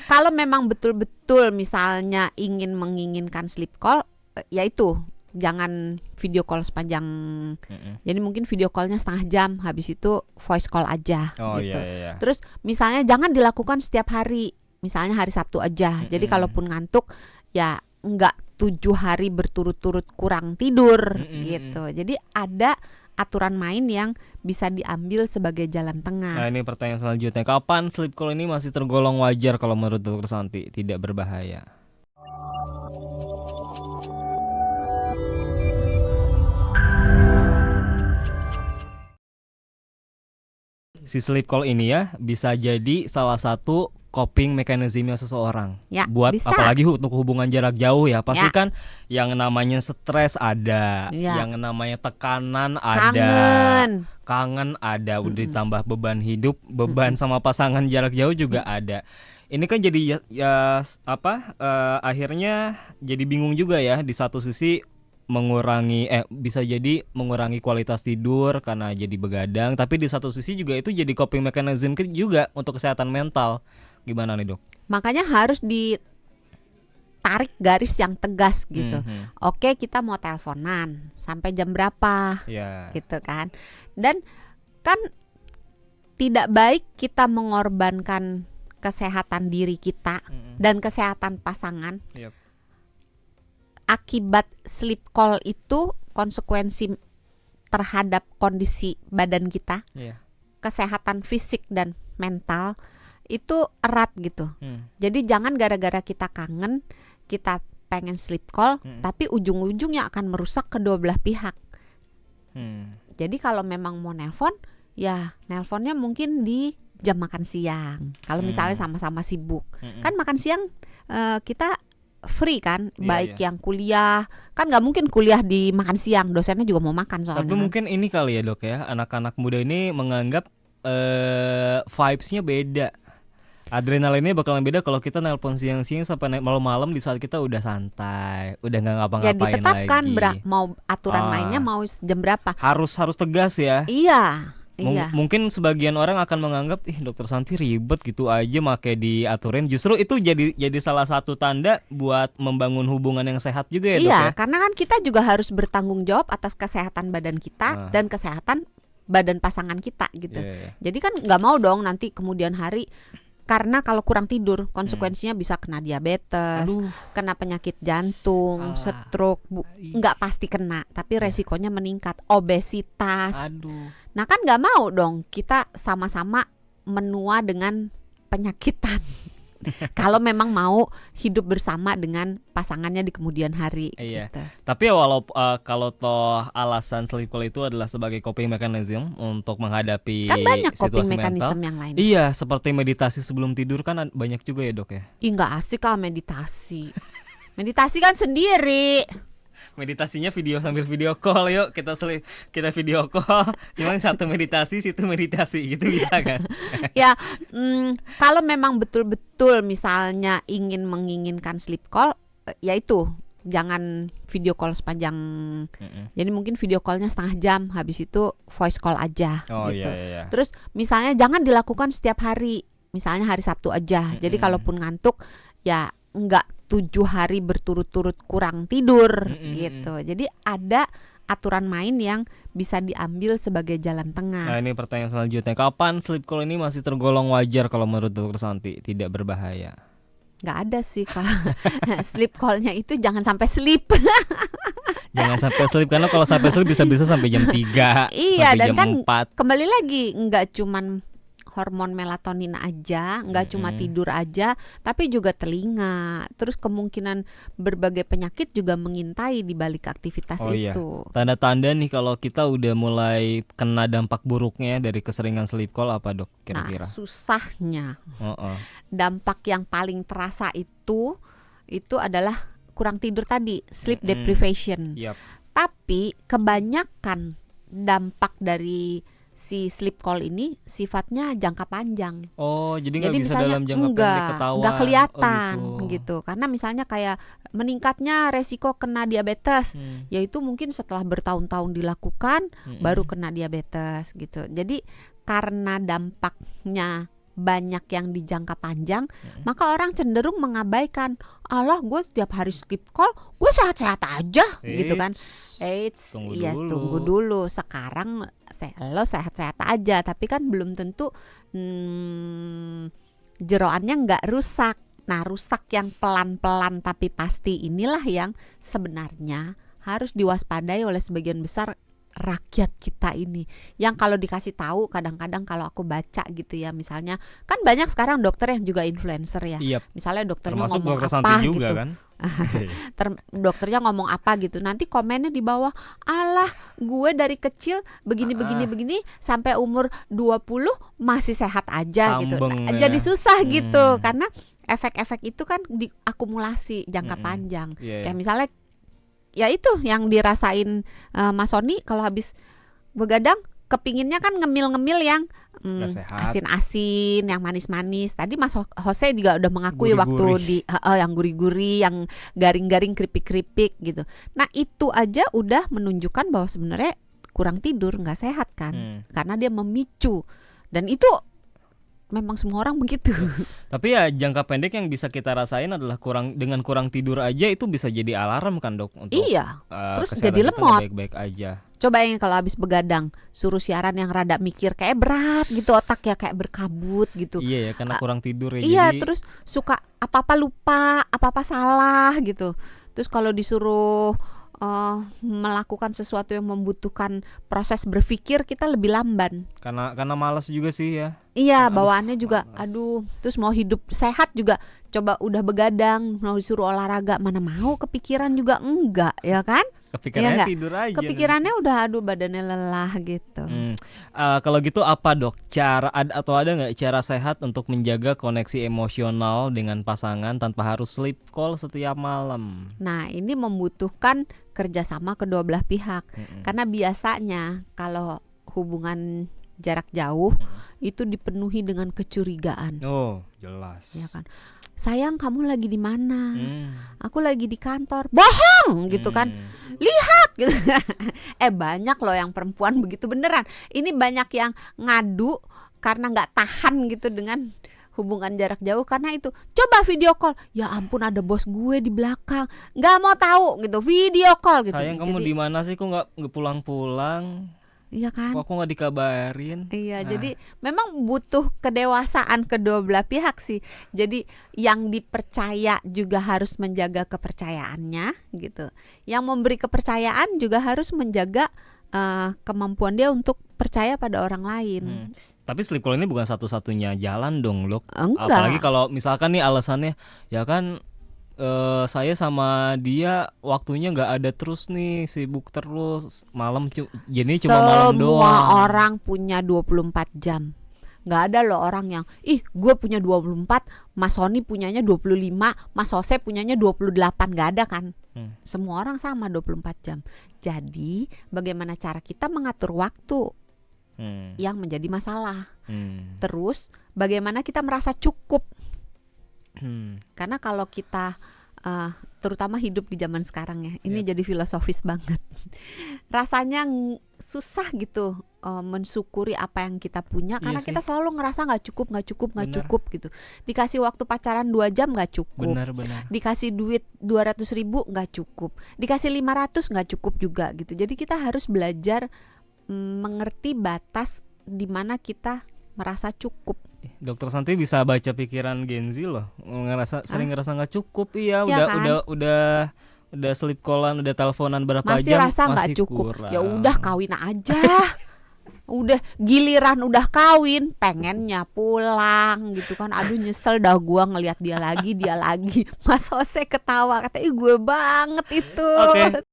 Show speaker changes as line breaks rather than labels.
Kalau memang betul-betul misalnya menginginkan sleep call, ya itu jangan video call sepanjang. Jadi mungkin video callnya setengah jam, habis itu voice call aja gitu.
Iya.
Terus misalnya jangan dilakukan setiap hari, misalnya hari Sabtu aja. Jadi kalaupun ngantuk ya nggak 7 hari berturut-turut kurang tidur gitu. Jadi ada aturan main yang bisa diambil sebagai jalan tengah.
Nah, ini pertanyaan selanjutnya. Kapan sleep call ini masih tergolong wajar kalau menurut Dokter Santi, tidak berbahaya? Si sleep call ini ya bisa jadi salah satu coping mekanisme seseorang.
Ya,
buat
bisa.
Apalagi untuk hubungan jarak jauh ya. Pasti kan yang namanya stres ada, yang namanya tekanan ada, kangen ada, udah ditambah beban hidup, beban sama pasangan jarak jauh juga ada. Ini kan jadi akhirnya jadi bingung juga ya. Di satu sisi bisa jadi mengurangi kualitas tidur karena jadi begadang, tapi di satu sisi juga itu jadi coping mechanism juga untuk kesehatan mental. Gimana nih, Dok?
Makanya harus ditarik garis yang tegas gitu. Oke, kita mau teleponan sampai jam berapa? Gitu kan. Dan kan tidak baik kita mengorbankan kesehatan diri kita dan kesehatan pasangan. Akibat sleep call itu konsekuensi terhadap kondisi badan kita, kesehatan fisik dan mental itu erat gitu. Jadi jangan gara-gara kita kangen, kita pengen sleep call, tapi ujung-ujungnya akan merusak kedua belah pihak. Jadi kalau memang mau nelpon, ya nelponnya mungkin di jam makan siang. Kalau misalnya sama-sama sibuk, kan makan siang kita free kan, baik yang kuliah kan nggak mungkin kuliah di makan siang, dosennya juga mau makan soalnya.
Tapi mungkin ini kali ya, Dok ya, anak-anak muda ini menganggap vibes-nya beda. Adrenalinnya bakalan beda kalau kita nelpon siang-siang sampai malam-malam di saat kita udah santai, udah nggak ngapa-ngapain lagi.
Ya ditetapkan mau aturan mainnya mau jam berapa.
Harus tegas ya.
Iya.
Mungkin sebagian orang akan menganggap Dokter Santi ribet gitu aja make diaturin. Justru itu jadi salah satu tanda buat membangun hubungan yang sehat juga ya, Dok ya.
Iya, karena kan kita juga harus bertanggung jawab atas kesehatan badan kita dan kesehatan badan pasangan kita gitu. Jadi kan nggak mau dong nanti kemudian hari, karena kalau kurang tidur konsekuensinya bisa kena diabetes, kena penyakit jantung, stroke, nggak pasti kena, tapi resikonya meningkat, obesitas. Nah kan nggak mau dong kita sama-sama menua dengan penyakitan. Kalau memang mau hidup bersama dengan pasangannya di kemudian hari. Gitu.
Tapi ya kalau toh alasan sleep call itu adalah sebagai coping mechanism untuk menghadapi
kan banyak
situasi
coping mechanism
mental
yang lain.
Iya, seperti meditasi sebelum tidur kan banyak juga ya, Dok ya.
Nggak asik kalau meditasi. Meditasi kan sendiri.
Meditasinya sambil video call, yuk kita video call. Cuman satu meditasi, situ meditasi gitu bisa kan?
Ya, kalau memang betul-betul misalnya menginginkan sleep call, ya itu jangan video call sepanjang. Jadi mungkin video callnya setengah jam, habis itu voice call aja. Gitu. Terus misalnya jangan dilakukan setiap hari, misalnya hari Sabtu aja. Jadi kalaupun ngantuk ya nggak 7 hari berturut-turut kurang tidur gitu. Jadi ada aturan main yang bisa diambil sebagai jalan tengah.
Nah, ini pertanyaan selanjutnya. Kapan sleep call ini masih tergolong wajar kalau menurut Dokter Santi, tidak berbahaya?
Nggak ada sih Kak. Sleep call-nya itu jangan sampai sleep.
Jangan sampai sleep, karena kalau sampai sleep bisa sampai jam 3,
iya,
sampai
dan
jam
kan
4.
Kembali lagi nggak cuman hormon melatonin aja, nggak cuma tidur aja, tapi juga telinga. Terus kemungkinan berbagai penyakit juga mengintai di balik aktivitas itu.
Tanda-tanda nih kalau kita udah mulai kena dampak buruknya dari keseringan sleep call apa, Dok, kira-kira?
Nah, susahnya dampak yang paling terasa itu adalah kurang tidur tadi, sleep deprivation. Tapi kebanyakan dampak dari si sleep call ini sifatnya jangka panjang.
Jadi nggak bisa dalam jangka pendek ketahuan.
Nggak kelihatan gitu. Karena misalnya kayak meningkatnya resiko kena diabetes, yaitu mungkin setelah bertahun-tahun dilakukan baru kena diabetes gitu. Jadi karena dampaknya banyak yang di jangka panjang, maka orang cenderung mengabaikan, alah gue tiap hari skip call, gue sehat-sehat aja gitu kan. Tunggu dulu. Sekarang lo sehat-sehat aja, tapi kan belum tentu jeroannya nggak rusak. Nah, rusak yang pelan-pelan tapi pasti inilah yang sebenarnya harus diwaspadai oleh sebagian besar rakyat kita ini. Yang kalau dikasih tahu, kadang-kadang kalau aku baca gitu ya, misalnya kan banyak sekarang dokter yang juga influencer ya.
Yep.
Misalnya dokternya
termasuk
ngomong
dokter
apa
Santi juga
gitu
kan.
Dokternya ngomong apa gitu, nanti komennya di bawah, alah gue dari kecil begini sampai umur 20 masih sehat aja gitu. Jadi susah gitu karena efek-efek itu kan diakumulasi jangka panjang. Kayak misalnya ya itu yang dirasain Mas Sony kalau habis begadang, kepinginnya kan ngemil-ngemil yang asin-asin, yang manis-manis. Tadi Mas Jose juga udah mengakui waktu di yang gurih-gurih, yang garing-garing, keripik-keripik gitu. Nah itu aja udah menunjukkan bahwa sebenarnya kurang tidur, nggak sehat kan, karena dia memicu. Dan itu memang semua orang begitu.
Tapi ya jangka pendek yang bisa kita rasain adalah kurang tidur aja itu bisa jadi alarm kan dok untuk
terus jadi lemot.
Baik-baik aja.
Cobain kalau habis begadang suruh siaran yang rada mikir kayak berat gitu otak ya, kayak berkabut gitu.
Iya ya, karena kurang tidur ya.
Iya,
jadi
terus suka apa-apa lupa, apa-apa salah gitu. Terus kalau disuruh melakukan sesuatu yang membutuhkan proses berpikir, kita lebih lamban.
Karena malas juga sih ya.
Iya, bawaannya juga terus mau hidup sehat juga, coba udah begadang mau disuruh olahraga, mana mau, kepikiran juga enggak, ya kan?
Kepikirannya tidur aja.
Kepikirannya udah badannya lelah gitu.
Kalau gitu apa dok ada nggak cara sehat untuk menjaga koneksi emosional dengan pasangan tanpa harus sleep call setiap malam?
Nah ini membutuhkan kerjasama kedua belah pihak. Karena biasanya kalau hubungan jarak jauh itu dipenuhi dengan kecurigaan.
Oh jelas.
Ya kan. Sayang, kamu lagi di mana? Aku lagi di kantor. Bohong gitu kan. Lihat gitu. Banyak loh yang perempuan begitu beneran. Ini banyak yang ngadu karena nggak tahan gitu dengan hubungan jarak jauh karena itu. Coba video call. Ya ampun, ada bos gue di belakang. Nggak mau tahu gitu. Video call gitu.
Sayang, kamu di mana sih? Kok nggak pulang-pulang?
Iya kan?
Kok aku nggak dikabarin?
Iya, jadi memang butuh kedewasaan kedua belah pihak sih. Jadi yang dipercaya juga harus menjaga kepercayaannya gitu. Yang memberi kepercayaan juga harus menjaga kemampuan dia untuk percaya pada orang lain.
Tapi sleep call ini bukan satu-satunya jalan dong, Lok.
Enggak.
Apalagi kalau misalkan nih alasannya, ya kan saya sama dia waktunya nggak ada terus nih, sibuk terus malam, jadi cuma malam doang.
Semua orang punya 24 jam. Nggak ada loh orang yang gue punya 24, Mas Sony punyanya 25, Mas Jose punyanya 28. Nggak ada kan. Semua orang sama 24 jam. Jadi bagaimana cara kita mengatur waktu yang menjadi masalah. Terus bagaimana kita merasa cukup. Karena kalau kita terutama hidup di zaman sekarang ya, ini jadi filosofis banget. Rasanya susah gitu mensyukuri apa yang kita punya karena kita selalu ngerasa nggak cukup gitu. Dikasih waktu pacaran 2 jam nggak cukup.
Benar.
Dikasih duit 200.000 nggak cukup. Dikasih 500 nggak cukup juga gitu. Jadi kita harus belajar mengerti batas di mana kita merasa cukup.
Dokter Santi bisa baca pikiran Gen Z loh. Sering ngerasa nggak cukup. Iya, udah sleep callan, udah teleponan berapa
masih
jam
rasa
masih
nggak cukup.
kurang.
Ya udah kawin aja. Udah giliran udah kawin pengennya pulang gitu kan. Aduh nyesel dah gua ngelihat dia lagi. Mas Jose ketawa, kata gue banget itu.
Oke.